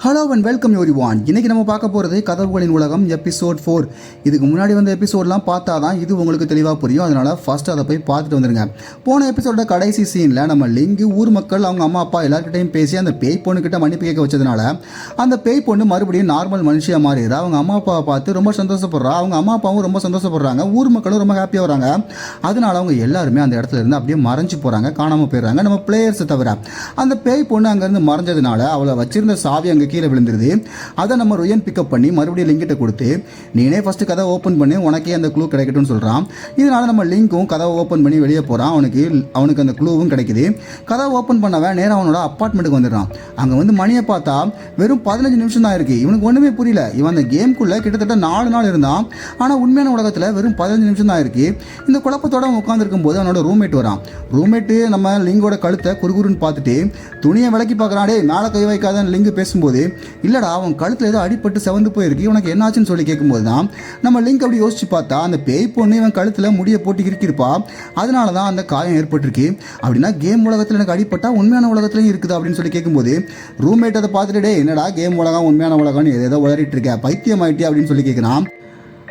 Hello and welcome everyone. இன்னைக்கு நம்ம பார்க்க போகிறது கதவுகளின் உலகம் எபிசோட் 4. இதுக்கு முன்னாடி வந்த எபிசோட்லாம் பார்த்தா தான் இது உங்களுக்கு தெளிவாக புரியும். அதனால் ஃபஸ்ட்டு அதை போய் பார்த்துட்டு வந்துருங்க. போன எபிசோட கடைசி சீனில் நம்ம லிங்கு ஊர் மக்கள் அவங்க அம்மா அப்பா எல்லாருக்கிட்டையும் பேசி அந்த பேய் பொண்ணுக்கிட்ட மன்னிப்பு கேட்க வச்சதுனால அந்த பேய் பொண்ணு மறுபடியும் நார்மல் மனுஷியாக மாறிடுறா. அவங்க அம்மா அப்பாவை பார்த்து ரொம்ப சந்தோஷப்படுறா. அவங்க அம்மா அப்பாவும் ரொம்ப சந்தோஷப்படுறாங்க. ஊர் மக்களும் ரொம்ப ஹாப்பியாக வராங்க. அதனால அவங்க எல்லாருமே அந்த இடத்துல இருந்து அப்படியே மறைஞ்சு போகிறாங்க, காணாமல் போயிடுறாங்க. நம்ம பிளேயர்ஸை தவிர அந்த பேய் பொண்ணு அங்கேருந்து மறைஞ்சதுனால அவளை வச்சிருந்த சாவி அங்கே கீழே விழுந்துருது. அதை நம்ம ருயன் பிக்கப் பண்ணி மறுபடியும் லிங்கிட்ட கொடுத்து நீனே ஃபர்ஸ்ட் கதை ஓப்பன் பண்ணி உனக்கே அந்த க்ளூ கிடைக்கட்டும்னு சொல்கிறான். இதனால நம்ம லிங்கும் கதவை ஓப்பன் பண்ணி வெளியே போகிறான். அவனுக்கு அந்த க்ளூவும் கிடைக்குது. கதவை ஓப்பன் பண்ணவன் நேராக அவனோட அப்பார்ட்மெண்ட்டுக்கு வந்துடுறான். அங்கே வந்து மணியை பார்த்தா வெறும் 15 நிமிஷம் தான் இருக்குது. இவனுக்கு ஒன்றுமே புரியல. இவன் அந்த கேம்குள்ளே கிட்டத்தட்ட 4 நாள் இருந்தான். ஆனால் உண்மையான உலகத்தில் வெறும் 15 நிமிஷம் தான் இருக்குது. இந்த குழப்பத்தோட அவன் உட்காந்துருக்கும் போது அவனோட ரூம்மேட் வரான். ரூம்மேட்டு நம்ம லிங்கோட கழுத்தை குறுகுறுன்னு பார்த்துட்டு துணியை விளக்கி பார்க்குறான். டே மேலே கை வைக்காதன்னு லிங்கு பேசும்போது இல்லைடா அவன் கழுத்தில் ஏதோ அடிப்பட்டு செவந்து போயிருக்கு, உனக்கு என்னாச்சுன்னு சொல்லி கேட்கும்போது தான் நம்ம லிங்க் அப்படி யோசிச்சு பார்த்தா அந்த பேய் பொண்ணு இவன் கழுத்தில் முடியை போட்டு இருக்கிருப்பா. அதனால தான் அந்த காயம் ஏற்பட்டிருக்கு. அப்படின்னா கேம் உலகத்தில் எனக்கு அடிப்பட்டா உண்மையான உலகத்துலையும் இருக்குது அப்படின்னு சொல்லி கேட்கும்போது ரூம்மேட் அதை பார்த்துட்டு டே என்னடா கேம் உலகம் உண்மையான உலகம்னு ஏதோ உளறிட்டு இருக்க, பைத்தியம் ஆயிட்டே அப்படின்னு சொல்லி கேட்குறான்.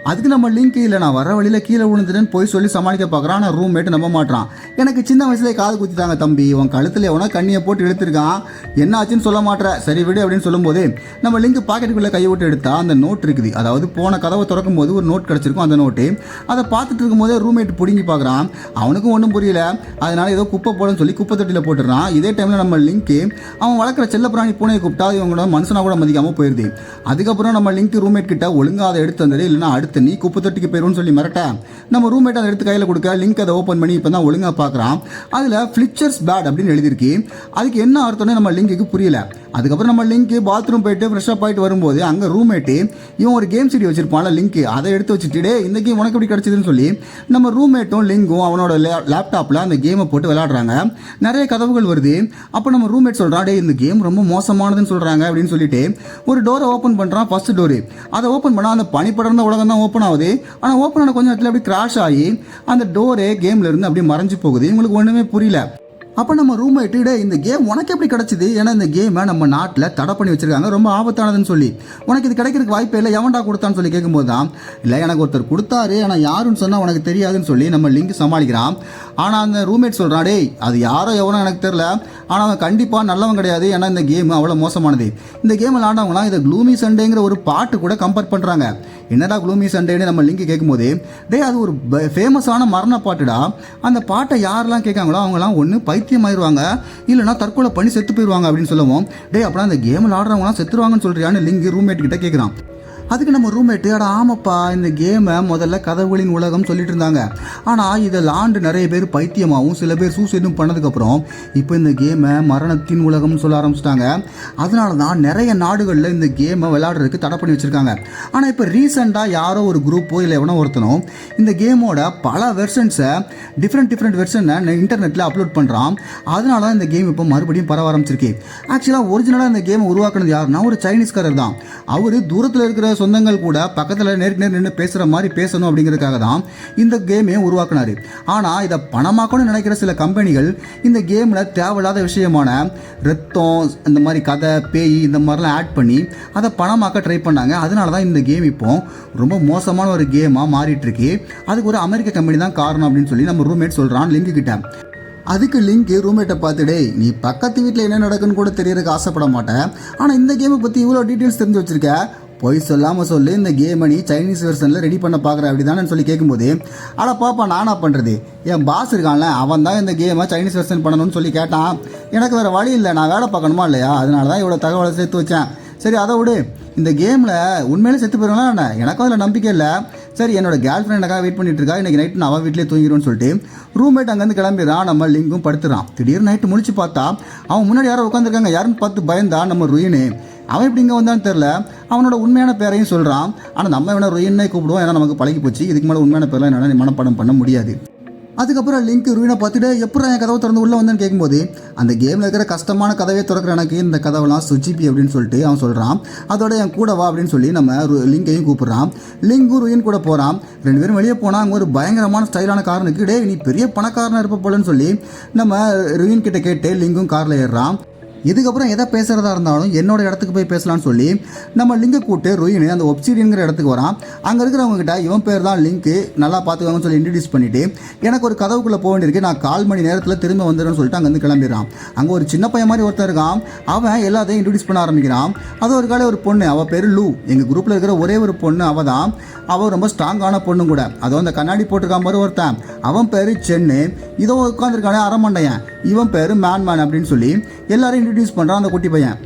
அதுக்கு நம்ம லிங்க் இல்லை நான் வர வழியில் கீழே விழுந்துட்டேன்னு போய் சொல்லி சமாளிக்க பார்க்குறான். ஆனால் ரூம்மேட் நம்ப மாட்டான். எனக்கு சின்ன வயசுலேயே காது குத்திட்டாங்க தம்பி, உன் கழுத்தில் எவனா கண்ணியை போட்டு எடுத்திருக்கான், என்ன ஆச்சுன்னு சொல்ல மாட்டேற, சரி விடு அப்படின்னு சொல்லும்போது நம்ம லிங்க் பாக்கெட்டுக்குள்ளே கையை விட்டு எடுத்தா அந்த நோட் இருக்குது. அதாவது போன கதவை திறக்கும் போது ஒரு நோட் கிடச்சிருக்கும். அந்த நோட்டு அதை பார்த்துட்டு இருக்கும்போதே ரூம்மேட் பிடுங்கி பார்க்குறான். அவனுக்கும் ஒன்றும் புரியல. அதனால ஏதோ குப்பை போடன்னு சொல்லி குப்பை தொட்டியில் போட்டுடுறான். இதே டைமில் நம்ம லிங்க் அவன் வளர்க்குற செல்ல பிராணி பூனையை கூப்பிட்டா இவங்களோட மனுஷனா கூட மதிக்காமல் போயிடுது. அதுக்கப்புறம் நம்ம லிங்க் ரூம்மேட் கிட்ட ஒழுங்காக அதை எடுத்து வந்துடு, இல்லைன்னா அடுத்து நீ குப்பை தொட்டிக்கு போயிடும்னு சொல்லி மிரட்ட நம்ம ரூம்மேட் அதை எடுத்து கையில் கொடுக்க லிங்க் அதை ஓப்பன் பண்ணி இப்போ தான் ஒழுங்காக பார்க்குறான். அதில் ஃபிளிச்சர்ஸ் பேட் அப்படின்னு எழுதியிருக்கு. அதுக்கு என்ன அர்த்தம்னு நம்ம லிங்குக்கு புரியல. அதுக்கப்புறம் நம்ம லிங்க் பாத்ரூம் போயிட்டு ஃப்ரெஷ்ஷாக போயிட்டு வரும்போது அங்கே ரூம்மேட்டு இவன் ஒரு கேம் சிடி வச்சிருப்பான்ல லிங்க், அதை எடுத்து வச்சுட்டு இந்த கேம் உனக்கு எப்படி கிடச்சிதுன்னு சொல்லி நம்ம ரூம்மேட்டும் லிங்கும் அவனோட லேப்டாப்பில் அந்த கேமை போட்டு விளையாடுறாங்க. நிறைய கதவுகள் வருது. அப்போ நம்ம ரூம்மேட் சொல்கிறான் டே இந்த கேம் ரொம்ப மோசமானதுன்னு சொல்கிறாங்க அப்படின்னு சொல்லிட்டு ஒரு டோரை ஓப்பன் பண்ணுறான். ஃபர்ஸ்ட் டோரு அதை ஓப்பன் பண்ணால் அந்த பனிப்படர்ந்த உலகம் தான் ஓப்பன் ஆகுது. ஆனால் ஓப்பன் ஆன கொஞ்சம் இடத்துல அப்படி கிராஷ் ஆகி அந்த டோரே கேம்ல இருந்து அப்படியே மறைஞ்சு போகுது. இவங்களுக்கு ஒன்றுமே புரியல. அப்போ நம்ம ரூம்மேட்டு இந்த கேம் உனக்கு எப்படி கிடச்சிது, ஏன்னா இந்த கேமை நம்ம நாட்டில் தடை பண்ணி வச்சிருக்காங்க, ரொம்ப ஆபத்தானதுன்னு சொல்லி, உனக்கு இது கிடைக்கிறதுக்கு வாய்ப்பே இல்லை, எவன்டா கொடுத்தான்னு சொல்லி கேட்கும்போது தான் இல்லை எனக்கு ஒருத்தர் கொடுத்தாரு, ஆனால் யாருன்னு சொன்னால் உனக்கு தெரியாதுன்னு சொல்லி நம்ம லிங்க் சமாளிக்கிறான். ஆனால் அந்த ரூம்மேட் சொல்கிறான் டே அது யாரோ எவனோ எனக்கு தெரில, ஆனால் அவன் கண்டிப்பாக நல்லவன் கிடையாது, ஏன்னா இந்த கேம் அவ்வளோ மோசமானது. இந்த கேம் விளாண்டவங்களாம் இதை க்ளூமி சண்டேங்கிற ஒரு பாட்டு கூட கம்பேர் பண்ணுறாங்க. என்னடா க்ளூமி சண்டேன்னு நம்ம லிங்க் கேட்கும்போது டே அது ஒரு ஃபேமஸான மரண பாட்டுடா, அந்த பாட்டை யாரெல்லாம் கேட்காங்களோ அவங்களாம் ஒன்று பைத்தியம் ஆயிடுவாங்க, இல்லைனா தற்கொலை பண்ணி செத்து போயிடுவாங்க அப்படின்னு சொல்லுவோம். டே அப்படின்னா அந்த கேமில் ஆடுறவங்களாம் செத்துருவாங்கன்னு சொல்கிறியான்னு லிங்க் ரூம்மேட் கிட்ட கேட்குறான். அதுக்கு நம்ம ரூம்மேட்டு அட ஆமாப்பா இந்த கேமை முதல்ல கதவுகளின் உலகம் சொல்லிட்டு இருந்தாங்க, ஆனால் இதை லாண்டு நிறைய பேர் பைத்தியமாகவும் சில பேர் சூசைடும் பண்ணதுக்கப்புறம் இப்போ இந்த கேமை மரணத்தின் உலகம்னு சொல்ல ஆரம்பிச்சிட்டாங்க. அதனால தான் நிறைய நாடுகளில் இந்த கேமை விளையாடுறதுக்கு தடை பண்ணி வச்சுருக்காங்க. ஆனால் இப்போ ரீசெண்டாக யாரோ ஒரு குரூப்போ இல்லை எவனோ ஒருத்தனும் இந்த கேமோட பல வெர்ஷன்ஸை டிஃப்ரெண்ட் வெர்ஷனை இன்டர்நெட்டில் அப்லோட் பண்ணுறான். அதனால தான் இந்த கேம் இப்போ மறுபடியும் பரவ ஆரம்பிச்சிருக்கு. ஆக்சுவலாக ஒரிஜினலாக இந்த கேமை உருவாக்குனது யாருன்னா ஒரு சைனீஸ்காரர் தான். அவர் தூரத்தில் இருக்கிற சொந்தங்கள் கூட பக்கத்தில் நேருக்கு நேர் நின்று பேசுகிற மாதிரி பேசணும் அப்படிங்கிறதுக்காக தான் இந்த கேமையும் உருவாக்குனாரு. ஆனால் இதை பணமாக்கணும்னு நினைக்கிற சில கம்பெனிகள் இந்த கேமில் தேவையில்லாத விஷயமான ரத்தம் இந்த மாதிரி கதை பேய் இந்த மாதிரிலாம் ஆட் பண்ணி அதை பணமாக்க ட்ரை பண்ணாங்க. அதனால தான் இந்த கேம் இப்போ ரொம்ப மோசமான ஒரு கேமாக மாறிட்டுருக்கு. அதுக்கு ஒரு அமெரிக்க கம்பெனி தான் காரணம் அப்படின்னு சொல்லி நம்ம ரூம்மேட் சொல்கிறான் லிங்கு கிட்ட. அதுக்கு லிங்க் ரூம்மேட்டை பார்த்துடே நீ பக்கத்து வீட்டில் என்ன நடக்குன்னு கூட தெரியறதுக்கு ஆசைப்பட மாட்டேன், ஆனால் இந்த கேமை பற்றி இவ்வளோ டீட்டெயில்ஸ் தெரிஞ்சு வச்சுருக்க, போய் சொல்லாமல் சொல்லி இந்த கேமை நீ சைனீஸ் வெர்ஷனில் ரெடி பண்ண பார்க்குற அப்படி தானே சொல்லி கேட்கும்போது அட பாப்பா நானா பண்ணுறது, என் பாஸ் இருக்கான்ல அவன் தான் இந்த கேமை சைனீஸ் வெர்ஷன் பண்ணணும்னு சொல்லி கேட்டான், எனக்கு வேறு வழி இல்லை, நான் வேலை பார்க்கணுமா இல்லையா, அதனால தான் இவ்வளோ தகவலை சேர்த்து வச்சேன். சரி அதை விடு, இந்த கேமில் உண்மையிலே செத்து போயிருங்களா என்ன, எனக்கும் அதில் நம்பிக்கை இல்லை, சரி என்னோட கேர்ள் ஃப்ரெண்ட் எனக்காக வெயிட் பண்ணிட்டு இருக்கா, இன்றைக்கி நைட்டு நான் அவள் வீட்டிலே தூங்கிடும்னு சொல்லிட்டு ரூம்மேட் அங்கேருந்து கிளம்பிடுறான். நம்ம லிங்கும் படுத்துறான். திடீர்னு நைட்டு முழிச்சு பார்த்தா அவன் முன்னாடி யாரோ உட்காந்துருக்காங்க. யாருன்னு பார்த்து பயந்தா நம்ம ருயினு. அவன் இப்படி இங்கே வந்தான்னு தெரில. அவனோட உண்மையான பேரையும் சொல்கிறான். ஆனால் நம்ம இவனை ருயின்னே கூப்பிடுவோம், ஏன்னா நமக்கு பழகி போச்சு. இதுக்கு மேலே உண்மையான பேரெலாம் என்னால் மனப்பாடம் பண்ண முடியாது. அதுக்கப்புறம் லிங்க் ரூயினை பார்த்துட்டு எப்படி என் கதவை திறந்து உள்ளே வந்தேன்னு கேட்கும்போது அந்த கேமில் இருக்கிற கஷ்டமான கதவே திறக்கிற எனக்கு இந்த கதவெல்லாம் சுச்சிப்பி அப்படின்னு சொல்லிட்டு அவன் சொல்கிறான். அதோட என் கூட வா அப்படின்னு சொல்லி நம்ம லிங்கையும் கூப்பிட்றான். லிங்கும் ரூயின் கூட போகிறான். 2 பேரும் வெளியே போனால் அங்கே ஒரு பயங்கரமான ஸ்டைலான காரனுக்கு டே நீ பெரிய பணக்காரனாக இருப்ப போலன்னு சொல்லி நம்ம ரூயின் கிட்ட கேட்டு லிங்கும் காரில் ஏறுறான். இதுக்கப்புறம் எதை பேசுகிறதா இருந்தாலும் என்னோட இடத்துக்கு போய் பேசலாம்னு சொல்லி நம்ம லிங்கை கூப்பிட்டு ருயின் அந்த ஒப்சிடியன்கிற இடத்துக்கு வரான். அங்கே இருக்கிறவங்க கிட்ட இவன் பேர் தான் லிங்க்கு, நல்லா பார்த்துக்கோங்கன்னு சொல்லி இன்ட்ரடியூஸ் பண்ணிவிட்டு எனக்கு ஒரு கதவுக்குள்ளே போக வேண்டியிருக்கு, நான் 1/4 மணி நேரத்தில் திரும்ப வந்துடுன்னு சொல்லிட்டு அங்கேருந்து கிளம்பிடுறான். அங்கே ஒரு சின்ன பையன் மாதிரி ஒருத்தர் இருக்கான், அவன் எல்லாத்தையும் இன்ட்ரடியூஸ் பண்ண ஆரம்பிக்கிறான். அது ஒரு காலை ஒரு பொண்ணு, அவள் பேர் லூ. எங்கள் குரூப்பில் இருக்கிற ஒரே ஒரு பொண்ணு அவள் தான். அவள் ரொம்ப ஸ்ட்ராங்கான பொண்ணு கூட. அதுவும் அந்த கண்ணாடி போட்டிருக்கான் மாதிரி ஒருத்தன், அவன் பேர் சென்னு. இதோ உட்காந்துருக்கானே அரமண்டையன், இவன் பேர் மேன் அப்படின்னு சொல்லி எல்லாரும் இன்ட்ரடியூஸ் பண்ணுறான் அந்த குட்டி பையன்.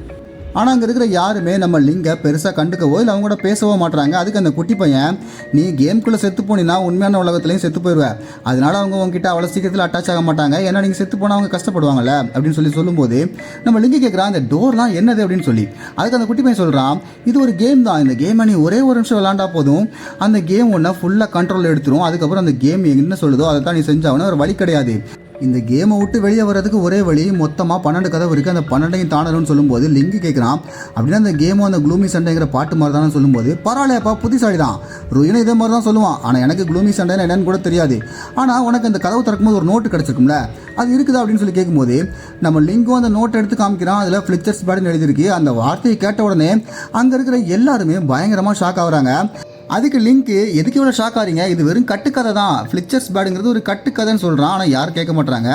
ஆனால் அங்கே இருக்கிற யாருமே நம்ம லிங்கை பெருசாக கண்டுக்கவோ இல்லை அவங்க கூட பேசவோ மாட்டுறாங்க. அதுக்கு அந்த குட்டி பையன், நீ கேம்குள்ளே செத்து போனீங்கன்னா உண்மையான உலகத்துலையும் செத்து போயிடுவேன், அதனால அவங்க உங்ககிட்ட அவ்வளோ சீக்கிரத்தில் அட்டாச் ஆக மாட்டாங்க, ஏன்னா நீங்கள் செத்து போனால் அவங்க கஷ்டப்படுவாங்கல்ல அப்படின்னு சொல்லும்போது நம்ம லிங்கி கேட்குறான், அந்த டோர்லாம் என்னது அப்படின்னு சொல்லி. அதுக்கு அந்த குட்டி பையன் சொல்கிறான், இது ஒரு கேம் தான், இந்த கேமை நீ ஒரே ஒரு நிமிஷம் விளாண்டா போதும், அந்த கேம் ஒன்றை ஃபுல்லாக கண்ட்ரோல் எடுத்துரும், அதுக்கப்புறம் அந்த கேம் என்ன சொல்லுதோ அதை தான் நீ செஞ்சாவனே ஒரு வழி கிடையாது. இந்த கேமை விட்டு வெளியே வர்றதுக்கு ஒரே வழி, மொத்தமாக 12 கதவு இருக்குது, அந்த 12ஐயும் தாண்டணும்னு சொல்லும்போது லிங்கு கேட்குறான், அப்படின்னா அந்த கேமும் அந்த க்ளூமி சண்டைங்கிற பாட்டு மாதிரி தானே சொல்லும்போது, பரவாயில்லையாப்பா புத்திசாலி தான், ருயினும் இதே மாதிரி தான் சொல்லுவான், ஆனால் எனக்கு க்ளூமி சண்டைன்னு என்னன்னு கூட தெரியாது, ஆனால் உனக்கு அந்த கதவு திறக்கும்போது ஒரு நோட்டு கிடச்சிருக்கும்ல, அது இருக்குதா அப்படின்னு சொல்லி கேட்கும்போது நம்ம லிங்கும் அந்த நோட்டை எடுத்து காமிக்கிறான். அதில் ஃப்ளிச்சர்ஸ் பேடுன்னு எழுதியிருக்கு. அந்த வார்த்தையை கேட்ட உடனே அங்கே இருக்கிற எல்லாருமே பயங்கரமாக ஷாக் ஆகுறாங்க. அதுக்கு லிங்க்கு, எதுக்கு இவ்வளோ ஷாக் ஆகிறீங்க, இது வெறும் கட்டுக்கதை தான், ஃப்ளிச்சர்ஸ் பேடுங்கிறது ஒரு கட்டுக்கதைன்னு சொல்கிறான், ஆனால் யாரும் கேட்க மாட்டாங்க.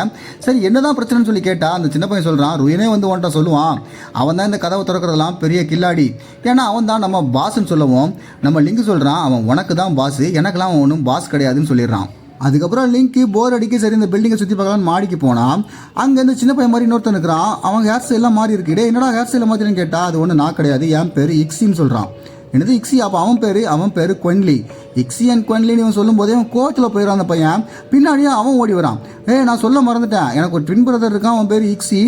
சரி என்னதான் பிரச்சனைன்னு சொல்லி கேட்டால் அந்த சின்ன பையன் சொல்கிறான், ருயினே வந்து உன்ட்ட சொல்லுவான், அவன் தான் இந்த கதவை திறக்கிறதெல்லாம் பெரிய கில்லாடி, ஏன்னா அவன் தான் நம்ம பாஸ்ன்னு சொல்லவும் நம்ம லிங்கு சொல்கிறான், அவன் உனக்கு தான் பாஸ், எனக்கெல்லாம் அவன் ஒன்றும் பாஸ் கிடையாதுன்னு சொல்லிடுறான். அதுக்கப்புறம் லிங்க்கு போர் அடிக்க சரி இந்த பில்டிங்கை சுற்றி பார்க்கலான்னு மாடிக்கு போனால் அங்கே இந்த சின்ன பையன் மாதிரி இன்னொருத்தன் இருக்கிறான். அவன் ஹேர் ஸ்டைலாம் மாறி இருக்கு. என்னடா ஹேர் ஸ்டைலை மாற்றினு கேட்டால் அது ஒன்று நான் கிடையாது, என் பேர் இக்ஸின்னு சொல்கிறான். என்னது இக்ஸி? அப்போ அவன் பேர் குவென்லி. இக்ஸி அண்ட் குவென்லின்னு இவன் சொல்லும்போதே அவன் கோவத்தில் போயிடான். அந்த பையன் பின்னாடியே அவன் ஓடி வரான். நான் சொல்ல மறந்துட்டேன், எனக்கு ஒரு ட்வின் பிரதர் இருக்கான், அவன் பேர் இக்ஸி,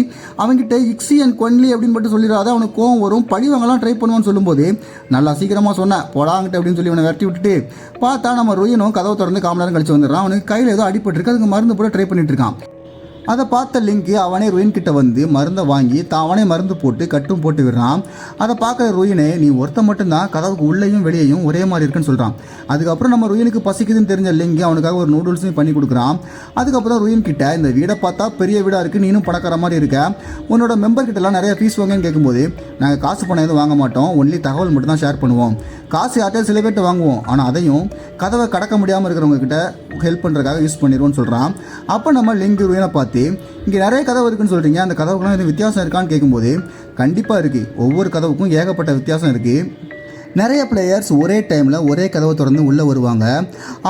அவன்கிட்ட இக்ஸி அண்ட் குவென்லி அப்படின்னு மட்டும் சொல்லிடாத, அவனுக்கு கோவம் வரும், பழிவங்கலாம் ட்ரை பண்ணுவான்னு சொல்லும்போது நல்லா சீக்கிரமாக சொன்னேன் போடாங்கிட்ட அப்படின்னு சொல்லி அவனை விரட்டி விட்டுட்டு பார்த்தா நம்ம ருயினும் கதவை திறந்து 1/4 நேரம் கழிச்சு வந்துடுறான். அவனுக்கு கையில் ஏதோ அடிபட்டுருக்கு, அதுக்கு மருந்து போட ட்ரை பண்ணிட்டு இருக்கான். அதை பார்த்த லிங்கு அவனே ருயின் கிட்ட வந்து மருந்தை வாங்கி அவனே மருந்து போட்டு கட்டும் போட்டு விடுறான். அதை பார்க்குற ருயினே, நீ ஒருத்த மட்டும்தான் கதவுக்கு உள்ளேயும் வெளியேயும் ஒரே மாதிரி இருக்குன்னு சொல்கிறான். அதுக்கப்புறம் நம்ம ருயினுக்கு பசிக்குதுன்னு தெரிஞ்ச லிங்கு அவனுக்காக ஒரு நூடுல்ஸையும் பண்ணி கொடுக்குறான். அதுக்கப்புறம் ருயின் கிட்ட, இந்த வீடை பார்த்தா பெரிய வீடாக இருக்குது, நீனும் பணக்கார மாதிரி இருக்க, உன்னோட மெம்பர் கிட்டலாம் நிறைய ஃபீஸ் வாங்கன்னு கேட்கும்போது, நாங்கள் காசு பணம் எதுவும் வாங்க மாட்டோம், ஒன்லி தகவல் மட்டும் தான் ஷேர் பண்ணுவோம், காசு யார்ட்டையும் சில பேர்கிட்ட வாங்குவோம், ஆனால் அதையும் கதவை கடக்க முடியாமல் இருக்கிறவங்க கிட்ட ஹெல்ப் பண்ணுறதுக்காக யூஸ் பண்ணிடுவோன்னு சொல்கிறான். அப்போ நம்ம லிங்கு ருயினை பார்த்து, இங்கே நிறைய கதவு இருக்குன்னு சொல்கிறீங்க, அந்த கதவுக்குலாம் எதுவும் வித்தியாசம் இருக்கான்னு கேட்கும்போது கண்டிப்பாக இருக்குது, ஒவ்வொரு கதவுக்கும் ஏகப்பட்ட வித்தியாசம் இருக்குது. நிறைய பிளேயர்ஸ் ஒரே டைமில் ஒரே கதவை திறந்து உள்ளே வருவாங்க.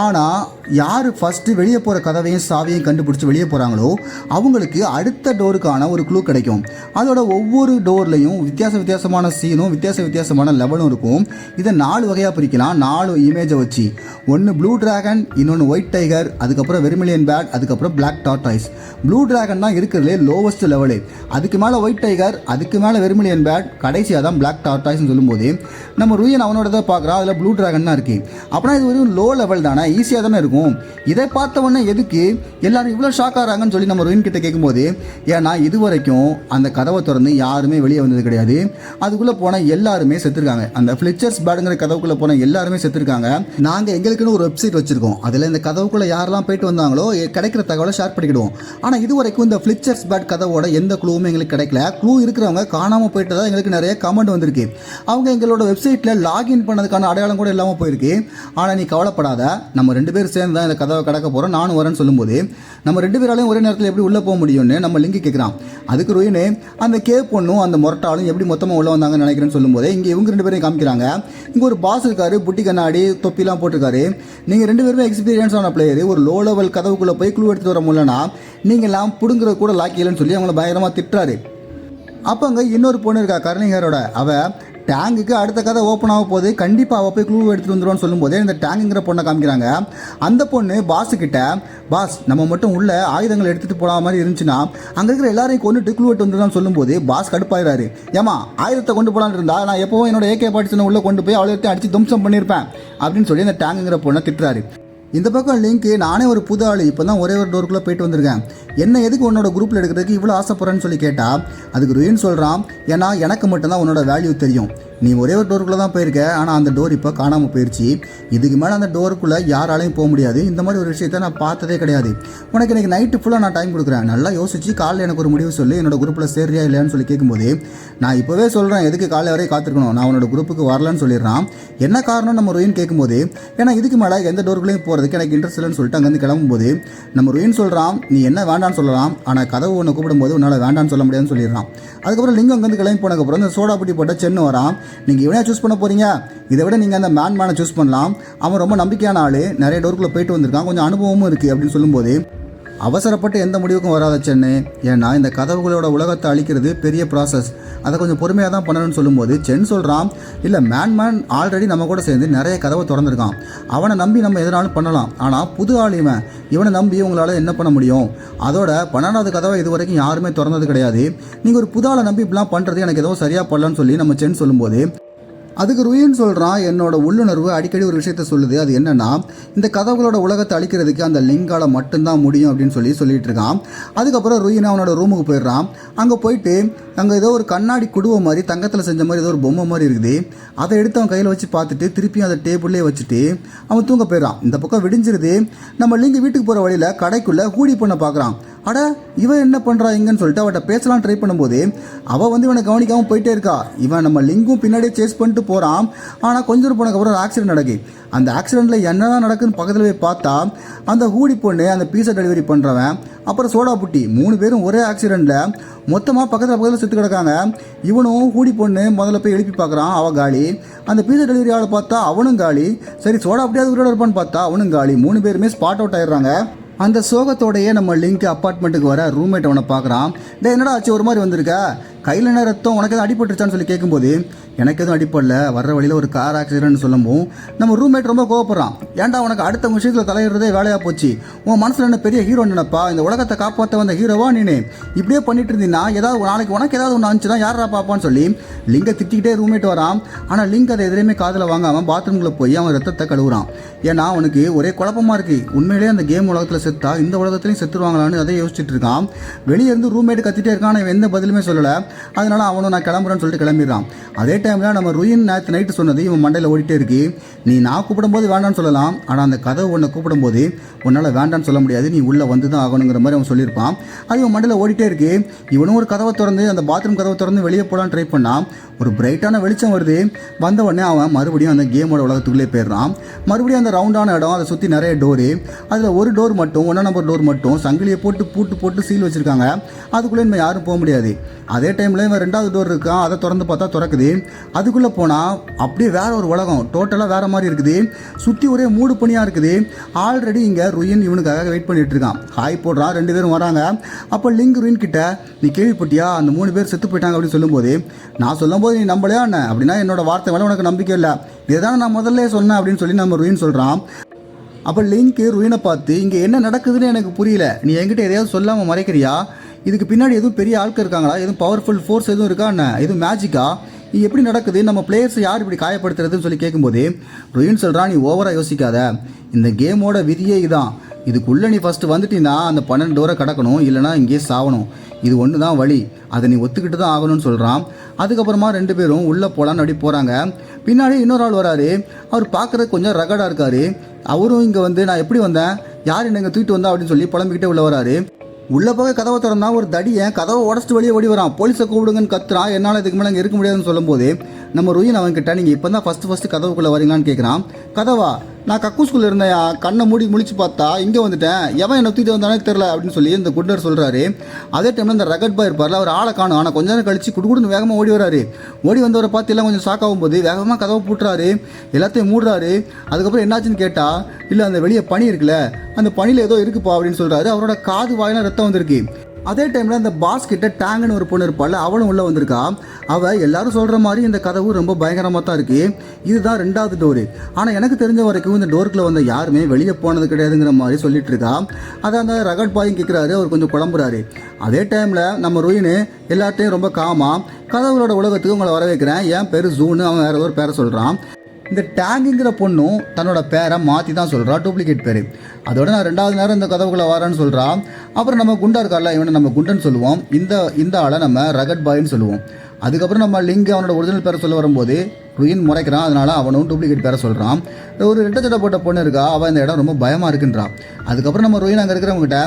ஆனால் யார் ஃபஸ்ட்டு வெளியே போகிற கதவையும் சாவியும் கண்டுபிடிச்சி வெளியே போகிறாங்களோ அவங்களுக்கு அடுத்த டோருக்கான ஒரு க்ளூ கிடைக்கும். அதோட ஒவ்வொரு டோர்லையும் வித்தியாசமான சீனும் வித்தியாசமான லெவலும் இருக்கும். இதை 4 வகையாக பிரிக்கலாம், 4 இமேஜை வச்சு. ஒன்று ப்ளூ டிராகன், இன்னொன்று ஒயிட் டைகர், அதுக்கப்புறம் வெர்மிலியன் பேட், அதுக்கப்புறம் பிளாக் டார்டாய்ஸ். ப்ளூ டிராகன் தான் இருக்கிறதுலே லோவஸ்ட் லெவலு, அதுக்கு மேலே ஒயிட் டைகர், அதுக்கு மேலே வெர்மிலியன் பேட், கடைசியாக தான் பிளாக் டார்டாய்ஸ்னு சொல்லும்போது நம்ம ருயின் அவனோட தான் பார்க்குறான், அதில் ப்ளூ டிராகன் தான் இருக்குது. அப்படின்னா இது ஒரு லோ லெவல் தானே, ஈஸியாக தானே இருக்கும். இதை பார்த்த உடனே எதுக்கு எல்லாரும் இவ்வளோ ஷாக் ஆகிறாங்கன்னு சொல்லி நம்ம ருயின் கிட்ட கேட்கும்போது, ஏன்னா இது வரைக்கும் அந்த கதவை திறந்து யாருமே வெளியே வந்தது கிடையாது, அதுக்குள்ளே போன எல்லாருமே செத்துருக்காங்க. அந்த ஃப்ளிச்சர்ஸ் பேடுங்கிற கதவுக்குள்ளே போன எல்லாருமே செத்துருக்காங்க. நாங்கள் எங்களுக்குன்னு ஒரு வெப்சைட் வச்சுருக்கோம், அதில் இந்த கதவுக்குள்ளே யாரெல்லாம் போயிட்டு வந்தாங்களோ கிடைக்கிற தகவலை ஷேர் பண்ணிக்கிடுவோம். ஆனால் இது வரைக்கும் இந்த ஃப்ளிச்சர்ஸ் பேட் கதவோட எந்த க்ளூவுமே எங்களுக்கு கிடைக்கல. க்ளூ இருக்கிறவங்க காணாமல் போயிட்டதா எங்களுக்கு நிறைய கமெண்ட் வந்திருக்கு. அவங்க எங்களோட வெப்சைட்டில் லாகின் பண்ணதுக்கான அடையாளம் கூட இல்லாமல் போயிருக்கு. ஆனால் நீ கவலைப்படாத, நம்ம 2 பேர் சேர்ந்து தான் இந்த கதவை கடக்க போகிறோம், நானும் வரேன்னு சொல்லும்போது நம்ம 2 பேராலையும் ஒரே நேரத்தில் எப்படி உள்ளே போக முடியும்னு நம்ம லிங்கு கேட்குறான். அதுக்கு ருயினே, அந்த கேப் பொண்ணும் அந்த முரட்டாலும் எப்படி மொத்தமாக உள்ளே வந்தாங்கன்னு நினைக்கிறேன்னு சொல்லும்போது இங்கே இவங்க 2 பேரையும் காமிக்கிறாங்க. இங்கே ஒரு பாஸ் இருக்காரு, புட்டி கண்ணாடி தொப்பிலாம் போட்டிருக்காரு. நீங்கள் 2 பேருமே எக்ஸ்பீரியன்ஸான பிளேயர், ஒரு லோ லெவல் கதவுக்குள்ளே போய் க்ளூ எடுத்துகிட்டு வர முடியலன்னா நீங்கள்லாம் பிடுங்குற கூட லாக்கிலன்னு சொல்லி அவங்கள பயங்கரமாக திட்டுறாரு. அப்போ அங்கே இன்னொரு பொண்ணு இருக்கா கர்னிங்கரோட, அவள் டேங்குக்கு அடுத்த கதை ஓப்பன் ஆக போது, கண்டிப்பாக அவள் போய் க்ளூ எடுத்துகிட்டு வந்துடுவான்னு சொல்லும்போதே இந்த டேங்குங்கிற பொண்ணை காமிக்கிறாங்க. அந்த பொண்ணு பாஸுக்கிட்ட, பாஸ் நம்ம மட்டும் உள்ள ஆயுதங்கள் எடுத்துகிட்டு போகிற மாதிரி இருந்துச்சுன்னா அங்கே இருக்கிற எல்லாரையும் கொண்டுட்டு க்ளூ எடுத்து வந்துடுவான்னு சொல்லும்போது பாஸ் கடுப்பாயிராரு. ஏமா ஆயுதத்தை கொண்டு போகலான்னு இருந்தால் நான் எப்போவும் என்னோட AK-47 உள்ளே கொண்டு போய் அவ்வளோத்தையும் அடித்து தும்சம் பண்ணியிருப்பேன் அப்படின்னு சொல்லி அந்த டேங்குங்கிற பொண்ணை திட்டுறாரு. இந்த பக்கம் லிங்க்கு, நானே ஒரு புது ஆள், இப்போ தான் ஒரே ஒரு டோருக்குள்ளே போயிட்டு வந்திருக்கேன், என்ன எதுக்கு உன்னோட குரூப்பில் எடுக்கிறதுக்கு இவ்வளோ ஆசைப்படுறேன்னு சொல்லி கேட்டால் அதுக்கு ருயின் சொல்கிறான், ஏன்னா எனக்கு மட்டும்தான் உன்னோட வேல்யூ தெரியும், நீ ஒரே ஒரு டோருக்குள்ளே தான் போயிருக்க, ஆனால் அந்த டோர் இப்போ காணாமல் போயிடுச்சு. இதுக்கு மேலே அந்த டோருக்குள்ளே யாராலையும் போக முடியாது. இந்த மாதிரி ஒரு விஷயத்த நான் பார்த்ததே கிடையாது. உனக்கு இன்றைக்கி நைட்டு ஃபுல்லாக நான் டைம் கொடுக்குறேன், நல்லா யோசிச்சு காலையில் எனக்கு ஒரு முடிவு சொல்லி என்னோட குரூப்பில் சேர்றியா இல்லையான்னு சொல்லி கேட்கும்போது, நான் இப்போவே சொல்கிறேன் எதுக்கு காலையில் வரையும் காத்திருக்கணும், நான் உன்னோட குரூப்புக்கு வரலன்னு சொல்லிடுறான். என்ன காரணம் நம்ம ருயின் கேட்கும்போது, ஏன்னா இதுக்கு மேலே எந்த டோருக்குள்ளேயும் போகிறதுக்கு எனக்கு இன்ட்ரெஸ்ட் இல்லைன்னு சொல்லிட்டு அங்கேருந்து கிளம்பும்போது நம்ம ருயின் சொல்கிறான், நீ என்ன வேண்டான்னு சொல்லலாம், ஆனால் கதவு ஒன்று கூப்பிடும்போது உன்னால் வேண்டான்னு சொல்ல முடியாதுன்னு சொல்லிடுறான். அதுக்கப்புறம் லிங்கம் அங்கேருந்து கிளம்பி போனதுக்கப்புறம் இந்த சோடா புட்டி போட்ட சென்னு வரான். நீங்கள் இவனே சூஸ் பண்ண போகிறீங்க, இதை விட நீங்கள் அந்த மேனை சூஸ் பண்ணலாம், அவன் ரொம்ப நம்பிக்கையான ஆள், நிறைய டோருக்குள்ளே போயிட்டு வந்திருக்கான், கொஞ்சம் அனுபவமும் இருக்குது அப்படின்னு சொல்லும்போது, அவசரப்பட்டு எந்த முடிவுக்கும் வராத சென்னு, ஏன்னா இந்த கதவுகளோட உலகத்தை அழிக்கிறது பெரிய ப்ராசஸ், அதை கொஞ்சம் பொறுமையாக தான் பண்ணணும்னு சொல்லும்போது சென் சொல்கிறான், இல்லை மேன் ஆல்ரெடி நம்ம கூட சேர்ந்து நிறைய கதவை திறந்துருக்கான், அவனை நம்பி நம்ம எதனாலும் பண்ணலாம், ஆனால் புது ஆள் இவனை நம்பி உங்களால் என்ன பண்ண முடியும், அதோட 12வது கதவை இது வரைக்கும் யாருமே திறந்தது கிடையாது, நீங்கள் ஒரு புது ஆளை நம்பி இப்படிலாம் பண்ணுறது எனக்கு எதுவும் சரியாக பண்ணலான்னு சொல்லி நம்ம சென் சொல்லும்போது, அதுக்கு ருயின் சொல்கிறான், என்னோட உள்ளுணர்வு அடிக்கடி ஒரு விஷயத்த சொல்லுது, அது என்னென்னா இந்த கதவுகளோட உலகத்தை அழிக்கிறதுக்கு அந்த லிங்கால் மட்டும்தான் முடியும் அப்படின்னு சொல்லிட்டு இருக்கான். அதுக்கப்புறம் ருயின் அவனோட ரூமுக்கு போயிடுறான். அங்கே போயிட்டு அங்கே ஏதோ ஒரு கண்ணாடி குடுவை மாதிரி தங்கத்தில் செஞ்ச மாதிரி ஏதோ ஒரு பொம்மை மாதிரி இருக்குது, அதை எடுத்து அவன் கையில் வச்சு பார்த்துட்டு திருப்பியும் அதை டேபிள்லேயே வச்சுட்டு அவன் தூங்க போயிடறான். இந்த பக்கம் விடிஞ்சிருது. நம்ம லிங்கு வீட்டுக்கு போகிற வழியில் கடைக்குள்ளே ஹூடி பண்ண பார்க்குறான். அட இவன் என்ன பண்ணுறா இங்கன்னு சொல்லிட்டு அவட்ட பேசலாம் ட்ரை பண்ணும்போது அவள் இவனை கவனிக்காமல் போயிட்டே இருக்கா. இவன் நம்ம லிங்கும் பின்னாடியே சேஸ் பண்ணிட்டு போகிறான். ஆனால் கொஞ்சம் போனதுக்கப்புறம் ஒரு ஆக்சிடென்ட் நடக்கு. அந்த ஆக்சிடெண்ட்டில் என்னதான் நடக்குன்னு பக்கத்தில் போய் பார்த்தா அந்த ஹூடி பொண்ணு, அந்த பீஸா டெலிவரி பண்ணுறவன், அப்புறம் சோடா புட்டி 3 பேரும் ஒரே ஆக்சிடெண்ட்டில் மொத்தமாக பக்கத்தில் செத்து கிடக்காங்க. இவனும் ஹூடி பொண்ணு முதல்ல போய் எழுப்பி பார்க்குறான், அவள் காலி. அந்த பீஸா டெலிவரி ஆளை பார்த்தா அவனும் காலி. சரி சோடா புட்டியாவது உயிரோட இருப்பான்னு பார்த்தா அவனும் காலி. 3 பேருமே ஸ்பாட் அவுட் ஆயிடுறாங்க. அந்த சோகத்தோடையே நம்ம லிங்க் அப்பார்ட்மெண்ட்டுக்கு வர ரூம்மேட் அவனை பார்க்குறான். என்னடா ஆச்சு ஒரு மாதிரி வந்திருக்க, கையில் என்ன ரத்தம், உனக்கு எதுவும் அடிபட்டுருச்சான்னு சொல்லி கேட்கும்போது, எனக்கு எதுவும் அடிப்படல, வர்ற வழியில் ஒரு கார் ஆக்சிடென்ட்னு சொல்லும்போது நம்ம ரூம்மேட் ரொம்ப கோவப்படுறான். ஏன்டா உனக்கு அடுத்த விஷயத்தில் தலையிடுறதே வேலையாக போச்சு, உன் மனசில் என்ன பெரிய ஹீரோ நினைப்பா, இந்த உலகத்தை காப்பாற்ற வந்த ஹீரோவா நீனு, இப்படியே பண்ணிட்டு இருந்தீங்கன்னா ஏதாவது நாளைக்கு உனக்கு ஏதாவது ஒன்று ஆச்சுன்னா யாரா பாப்பான்னு சொல்லி லிங்கை திட்டிக்கிட்டே ரூம்மேட் வரான். ஆனால் லிங்க் அதை எதிரையுமே காதில் வாங்காமல் பாத்ரூமில் போய் அவன் ரத்தத்தை கழுவுறான். ஏன்னா அவனுக்கு ஒரே குழப்பமாக இருக்குது, உண்மையிலேயே அந்த கேம் உலகத்தில் செத்தா இந்த உலகத்துலையும் செத்துருவாங்களான்னு அதை யோசிச்சுட்டு இருக்கான். வெளியே இருந்து ரூம்மேட் கத்திட்டே இருக்கான், அவன் எந்த பதிலுமே சொல்லலை. அதனால அவனும் நான் கிளம்புறேன்னு சொல்லிட்டு கிளம்பிடுறான். அதே டைமில் நம்ம ருயின் நேற்று நைட்டு சொன்னது இவன் மண்டையில் ஓடிட்டே இருக்கு. நீ நான் கூப்பிடும்போது வேண்டான்னு சொல்லலாம், ஆனால் அந்த கதவு உன்னை கூப்பிடும்போது உன்னால் வேண்டான்னு சொல்ல முடியாது, நீ உள்ளே வந்து தான் ஆகணுங்கிற மாதிரி அவன் சொல்லியிருப்பான். அது இவன் மண்டையில் ஓடிட்டே இருக்கு. இவனும் ஒரு கதவை திறந்து, அந்த பாத்ரூம் கதவை திறந்து வெளியே போகலான்னு ட்ரை பண்ணான். ஒரு பிரைட்டான வெளிச்சம் வருது. வந்த உடனே அவன் மறுபடியும் அந்த கேமோட உலகத்துக்குள்ளே போயிடுறான். மறுபடியும் அந்த ரவுண்டான இடம், அதை சுற்றி நிறைய டோரு. அதில் ஒரு டோர் மட்டும், 1 நம்பர் டோர் மட்டும் சங்கிலியை போட்டு பூட்டு போட்டு சீல் வச்சுருக்காங்க. அதுக்குள்ளே இனிமேல் யாரும் போக முடியாது. அதே டைமில் இவன் 2வது டோர் இருக்கான், அதை திறந்து பார்த்தா திறக்குது. அதுக்குள்ளே போனால் அப்படியே வேற ஒரு உலகம், டோட்டலாக வேறு மாதிரி இருக்குது. சுற்றி ஒரே மூடு பனியாக இருக்குது. ஆல்ரெடி இங்கே ருயின் இவனுக்காக வெயிட் பண்ணிட்டு இருக்கான். ஹாய் போடுறான். 2 பேரும் வராங்க. அப்போ லிங்க் ருயின் கிட்ட, நீ கேள்விப்பட்டியா அந்த 3 பேர் செத்து போயிட்டாங்க அப்படின்னு சொல்லும்போது, நான் சொல்லும்போது நீ நம்பலையா என்ன, அப்படின்னா என்னோட வார்த்தை மேலே உனக்கு நம்பிக்கை இல்லை, இதுதான் நான் முதல்ல சொன்னேன் அப்படின்னு சொல்லி நம்ம ருயின் சொல்கிறான். அப்போ லிங்க் ருயினை பார்த்து, இங்கே என்ன நடக்குதுன்னு எனக்கு புரியல, நீ என்கிட்ட எதையாவது சொல்லாமல் மறைக்கிறியா, இதுக்கு பின்னாடி எதுவும் பெரிய ஆட்கள் இருக்காங்களா, எதுவும் பவர்ஃபுல் ஃபோர்ஸ் எதுவும் இருக்கா என்ன, எதுவும் மேஜிக்கா, இது எப்படி நடக்குது, நம்ம பிளேயர்ஸை யார் இப்படி காயப்படுத்துறதுன்னு சொல்லி கேட்கும்போது ருயின் சொல்கிறான், நீ ஓவராக யோசிக்காத, இந்த கேமோட விதியே இதுதான், இதுக்குள்ளே நீ ஃபஸ்ட்டு வந்துட்டீங்கன்னா அந்த 12 டோரை கடக்கணும், இல்லைனா இங்கேயே சாவணும், இது ஒன்று தான் வழி, அதை நீ ஒத்துக்கிட்டு தான் ஆகணும்னு சொல்கிறான். அதுக்கப்புறமா 2 பேரும் உள்ளே போகலான்னு அப்படி போகிறாங்க. பின்னாடி இன்னொரு ஆள் வராரு. அவர் பார்க்குறதுக்கு கொஞ்சம் ரகடாக இருக்கார். அவரும் இங்கே நான் எப்படி வந்தேன், யார் என்ன இங்கே தூக்கிட்டு வந்தா அப்படின்னு சொல்லி புலம்பிக்கிட்டே உள்ள வராரு. உள்ளே போக கதவை திறந்தா ஒரு தடியன் கதவை உடச்சிட்டு வெளியே ஓடி வரான். போலீஸை கூப்பிடுங்கன்னு கத்துறான். என்னால் இதுக்கு மேலே இங்கே இருக்க முடியாதுன்னு சொல்லும்போது நம்ம ருயின் அவன்கிட்ட, நீங்கள் இப்போ தான் ஃபஸ்ட்டு கதவுக்குள்ளே வரீங்களான்னு கேட்குறான். கதவா, நான் கக்கூஸ்குள்ளே இருந்தேன், கண்ணை மூடி முழிச்சு பார்த்தா இங்கே வந்துட்டேன், எவன் என்னை தூக்கிட்டு வந்தானே தெரில அப்படின்னு சொல்லி இந்த குண்டர் சொல்கிறாரு. அதே டைமில் இந்த ரகட் பாய் இருப்பார்ல, அவர் ஆளை காணும். ஆனால் கொஞ்ச நேரம் கழிச்சு குடுக்குடுன்னு வேகமாக ஓடி வராரு. ஓடி வந்தவரை பார்த்து எல்லாம் கொஞ்சம் ஷாக் ஆகும்போது வேகமாக கதவை பூட்டுறாரு, எல்லாத்தையும் மூடுறாரு. அதுக்கப்புறம் என்னாச்சுன்னு கேட்டால், இல்லை அந்த வெளியே பனி இருக்குல்ல, அந்த பனியில் ஏதோ இருக்குப்பா அப்படின்னு சொல்கிறாரு. அவரோட காது வாயிலாம் ரத்தம் வந்திருக்கு. அதே டைமில் அந்த பாஸ் கிட்ட டேங்குன்னு ஒரு பொண்ணு இருப்பாள், அவளும் உள்ளே வந்திருக்கா. அவள் எல்லாரும் சொல்கிற மாதிரி இந்த கதவு ரொம்ப பயங்கரமாக தான் இருக்குது, இதுதான் 2வது டோரு, ஆனால் எனக்கு தெரிஞ்ச வரைக்கும் இந்த டோருக்குள்ளே வந்த யாருமே வெளியே போனது கிடையாதுங்கிற மாதிரி சொல்லிட்டு இருக்கா. அதை அந்த ரகட் பாயும் கேட்குறாரு. அவர் கொஞ்சம் குழம்புறாரு. அதே டைமில் நம்ம ருயின் எல்லாத்தையும் ரொம்ப காமாக, கதவுகளோட உலகத்துக்கு உங்களை வர வைக்கிறேன், என் பேர் ஜூனு, அவன் வேறு ஏதோ ஒரு பேரை சொல்கிறான். இந்த டேங்குங்கிற பொண்ணும் தன்னோட பேரை மாற்றி தான் சொல்கிறா, டூப்ளிகேட் பேர். அதோட நான் 2வது நேரம் இந்த கதவுக்குள்ளே வரேன்னு சொல்கிறான். அப்புறம் நம்ம குண்டா இருக்கார்ல, இவனை நம்ம குண்டன்னு சொல்லுவோம், இந்த ஆளை நம்ம ரகட் பாயின்னு சொல்லுவோம். அதுக்கப்புறம் நம்ம லிங்க் அவனோட ஒரிஜினல் பேரை சொல்ல வரும்போது ருயின் முறைக்கிறான். அதனால அவனும் டூப்ளிகேட் பேரை சொல்கிறான். ஒரு ரெட்டை சட்டை போட்ட பொண்ணு இருக்கா, அவள் இந்த இடம் ரொம்ப பயமாக இருக்குன்றான். அதுக்கப்புறம் நம்ம ருயின் அங்கே இருக்கிறவங்ககிட்ட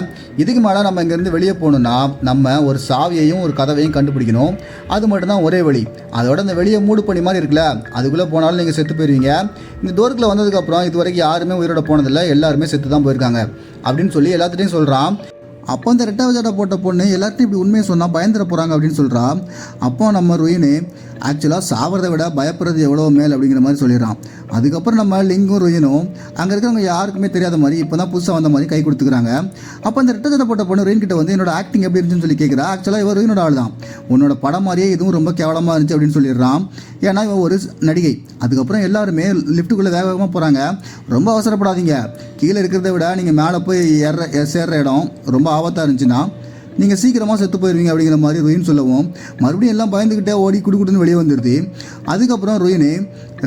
இதுக்கு மேலே நம்ம இங்கேருந்து வெளியே போகணுன்னா நம்ம ஒரு சாவியையும் ஒரு கதவையும் கண்டுபிடிக்கணும், அது மட்டும்தான் ஒரே வழி. அதோட இந்த வெளியே மூடு பண்ணி மாதிரி இருக்குல்ல, அதுக்குள்ளே போனாலும் நீங்கள் செத்து போயிருவீங்க. இந்த டோருக்குள்ளே வந்ததுக்கப்புறம் இது வரைக்கும் யாருமே உயிரோட போனதில்லை, எல்லாருமே செத்து தான் போயிருக்காங்க அப்படின்னு சொல்லி எல்லாத்துட்டையும் சொல்கிறான். அப்போ அந்த ரெட்டை சட்டை போட்ட பொண்ணு எல்லாத்தையும் இப்படி உண்மையை சொன்னால் பயந்துட போகிறாங்க அப்படின்னு சொல்கிறா. அப்போ நம்ம ருயின் ஆக்சுவலாக சாவறதை விட பயப்படுறது எவ்வளோ மேல் அப்படிங்கிற மாதிரி சொல்லிடுறான். அதுக்கப்புறம் நம்ம லிங்கும் ருயினும் அங்கே இருக்கிறவங்க யாருக்குமே தெரியாத மாதிரி இப்போ தான் புதுசாக வந்த மாதிரி கை கொடுத்துக்கிறாங்க. அப்போ அந்த ரெட்டை சட்டை போட்ட பொண்ணு ருயின் கிட்ட வந்து என்னோட ஆக்டிங் எப்படி இருந்துச்சுன்னு சொல்லி கேட்குறா. ஆக்சுவலாக இவன் ருயினோட ஆள் தான். உன்னோட படம் மாதிரியே இதுவும் ரொம்ப கேவலமாக இருந்துச்சு அப்படின்னு சொல்லிடுறான். ஏன்னா இவன் ஒரு நடிகை. அதுக்கப்புறம் எல்லாருமே லிஃப்ட்டுக்குள்ளே வேகமாக போகிறாங்க. ரொம்ப அவசரப்படாதீங்க, கீழே இருக்கிறத விட நீங்கள் மேலே போய் சேர்ற இடம் ரொம்ப ஆபத்தாக இருந்துச்சுன்னா நீங்கள் சீக்கிரமாக செத்து போயிடுவீங்க அப்படிங்கிற மாதிரி ருயின் சொல்லவும் மறுபடியும் எல்லாம் பயந்துக்கிட்டே ஓடி குடுக்குடுன்னு வெளியே வந்துடுது. அதுக்கப்புறம் ருயின்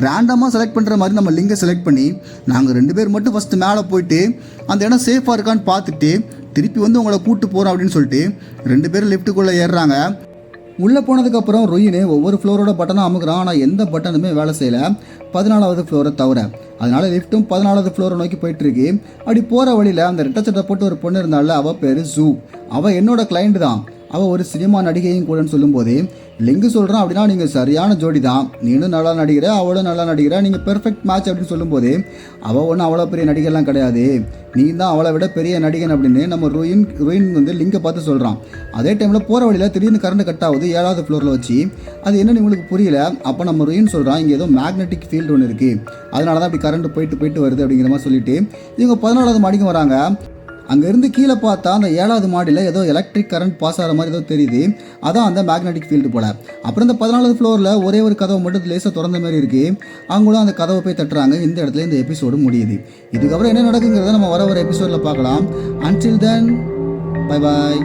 ரேண்டமாக செலக்ட் பண்ணுற மாதிரி நம்ம லிங்கை செலக்ட் பண்ணி நாங்கள் 2 பேர் மட்டும் ஃபஸ்ட்டு மேலே போயிட்டு அந்த இடம் சேஃபாக இருக்கான்னு பார்த்துட்டு திருப்பி வந்து உங்களை கூப்பிட்டு போகிறோம் அப்படின்னு சொல்லிட்டு 2 பேரும் லிஃப்ட்டுக்குள்ளே ஏறுறாங்க. உள்ளே போனதுக்கப்புறம் ருயின் ஒவ்வொரு ஃப்ளோரோட பட்டனும் அமுக்குறான். ஆனால் எந்த பட்டனுமே வேலை செய்யலை, 14வது ஃப்ளோரை தவிர. அதனால லிஃப்ட்டும் 14வது ஃப்ளோரை நோக்கி போயிட்டுருக்கு. அப்படி போகிற வழியில் அந்த ரெட்டை சட்டை போட்டு ஒரு பொண்ணு இருந்தால, அவள் பேர் ஜூ. அவள் என்னோட கிளைண்ட் தான், அவள் ஒரு சினிமா நடிகையும் கூடன்னு சொல்லும்போது லிங்கு சொல்கிறான், அப்படின்னா நீங்கள் சரியான ஜோடி தான், நீனும் நல்லா நடிக்கிற அவளும் நல்லா நடிக்கிற, நீங்கள் பெர்ஃபெக்ட் மேட்ச் அப்படின்னு சொல்லும்போது அவள் ஒன்றும் அவ்வளோ பெரிய நடிகைலாம் கிடையாது, நீ தான் அவளை விட பெரிய நடிகன் அப்படின்னு நம்ம ருயின் வந்து லிங்கை பார்த்து சொல்கிறான். அதே டைமில் போகிற வழியில் திடீர்னு கரண்ட் கட் ஆகுது 7வது ஃப்ளோரில் வச்சு. அது என்னன்னு உங்களுக்கு புரியல. அப்போ நம்ம ருயின் சொல்கிறான், இங்கே ஏதோ மேக்னெட்டிக் ஃபீல்டு ஒன்று இருக்குது, அதனால தான் அப்படி கரண்ட் போயிட்டு வருது அப்படிங்கிற மாதிரி சொல்லிட்டு இவங்க 14வது மாடிக்கு வராங்க. அங்கேருந்து கீழே பார்த்தா அந்த 7வது மாடியில் ஏதோ எலக்ட்ரிக் கரண்ட் பாஸ் ஆகிற மாதிரி ஏதோ தெரியுது, அதான் அந்த மேக்னெட்டிக் ஃபீல்டு போல். அப்புறம் இந்த 14வது ஃப்ளோரில் ஒரே ஒரு கதவை மட்டும் லேசாக திறந்த மாதிரி இருக்குது. அவங்களும் அந்த கதவை போய் தட்டுறாங்க. இந்த இடத்துல இந்த எபிசோடு முடியுது. இதுக்கப்புறம் என்ன நடக்குங்கிறத நம்ம வர எபிசோடில் பார்க்கலாம். Until then bye bye.